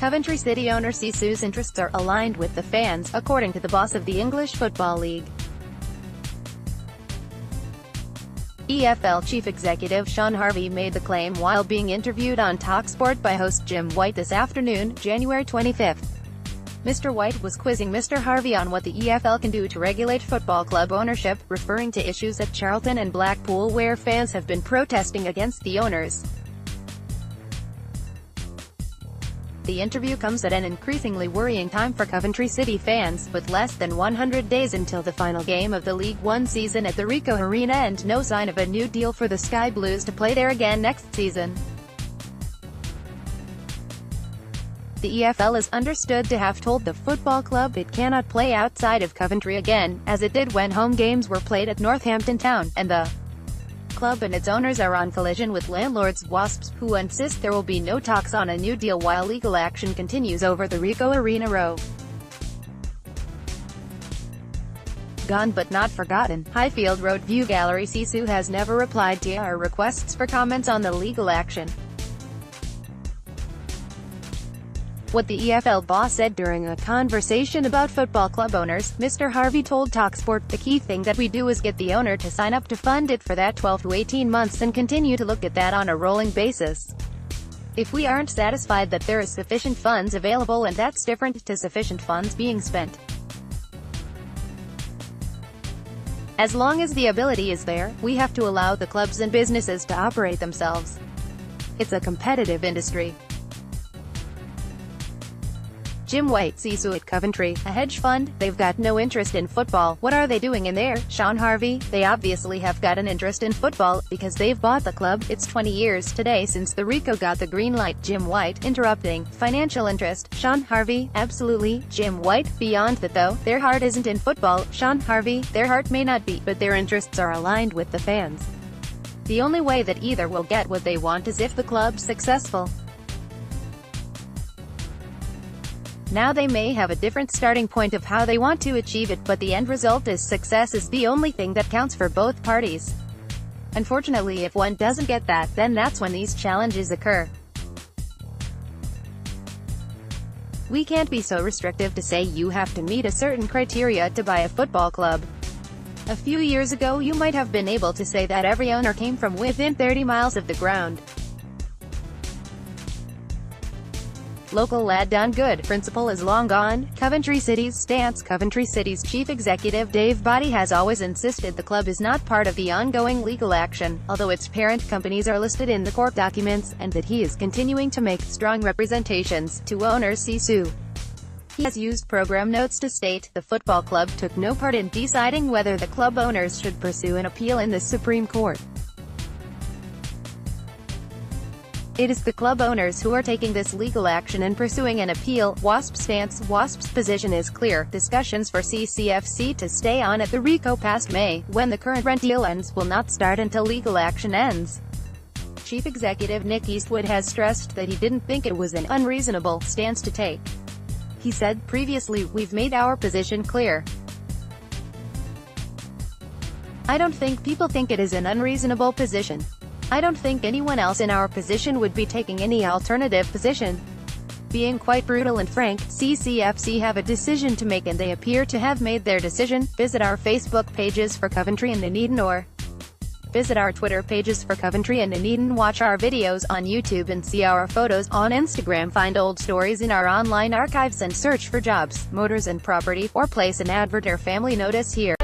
Coventry City owner Sisu's interests are aligned with the fans, according to the boss of the English Football League. EFL chief executive Shaun Harvey made the claim while being interviewed on Talksport by host Jim White this afternoon, January 25. Mr. White was quizzing Mr. Harvey on what the EFL can do to regulate football club ownership, referring to issues at Charlton and Blackpool where fans have been protesting against the owners. The interview comes at an increasingly worrying time for Coventry City fans, with less than 100 days until the final game of the League One season at the Ricoh Arena and no sign of a new deal for the Sky Blues to play there again next season. The EFL is understood to have told the football club it cannot play outside of Coventry again, as it did when home games were played at Northampton Town, and the club and its owners are on collision with landlords Wasps, who insist there will be no talks on a new deal while legal action continues over the Ricoh Arena row. Gone but not forgotten, Highfield Road View Gallery Sisu has never replied to our requests for comments on the legal action. What the EFL boss said during a conversation about football club owners, Mr. Harvey told Talksport, "The key thing that we do is get the owner to sign up to fund it for that 12 to 18 months and continue to look at that on a rolling basis. If we aren't satisfied that there is sufficient funds available, and that's different to sufficient funds being spent. As long as the ability is there, we have to allow the clubs and businesses to operate themselves. It's a competitive industry." Jim White, Sisu at Coventry, a hedge fund, they've got no interest in football. What are they doing in there? Shaun Harvey, they obviously have got an interest in football, because they've bought the club. It's 20 years today since the Ricoh got the green light. Jim White, interrupting, financial interest. Shaun Harvey, absolutely. Jim White, beyond that though, their heart isn't in football. Shaun Harvey, their heart may not be, but their interests are aligned with the fans. The only way that either will get what they want is if the club's successful. Now they may have a different starting point of how they want to achieve it, but the end result is success is the only thing that counts for both parties. Unfortunately, if one doesn't get that, then that's when these challenges occur. We can't be so restrictive to say you have to meet a certain criteria to buy a football club. A few years ago you might have been able to say that every owner came from within 30 miles of the ground. Local lad done good principle is long gone. Coventry City's stance. Coventry City's chief executive Dave Boddy has always insisted the club is not part of the ongoing legal action, although its parent companies are listed in the court documents, and that he is continuing to make strong representations to owners Sisu. He has used program notes to state, the football club took no part in deciding whether the club owners should pursue an appeal in the Supreme Court. It is the club owners who are taking this legal action and pursuing an appeal. Wasp's stance. Wasp's position is clear. Discussions for CCFC to stay on at the Ricoh past May, when the current rent deal ends, will not start until legal action ends. Chief Executive Nick Eastwood has stressed that he didn't think it was an unreasonable stance to take. He said previously, "We've made our position clear. I don't think people think it is an unreasonable position. I don't think anyone else in our position would be taking any alternative position. Being quite brutal and frank, CCFC have a decision to make and they appear to have made their decision." Visit our Facebook pages for Coventry and Nuneaton, or visit our Twitter pages for Coventry and Nuneaton. Watch our videos on YouTube and see our photos on Instagram. Find old stories in our online archives and search for jobs, motors and property, or place an advert or family notice here.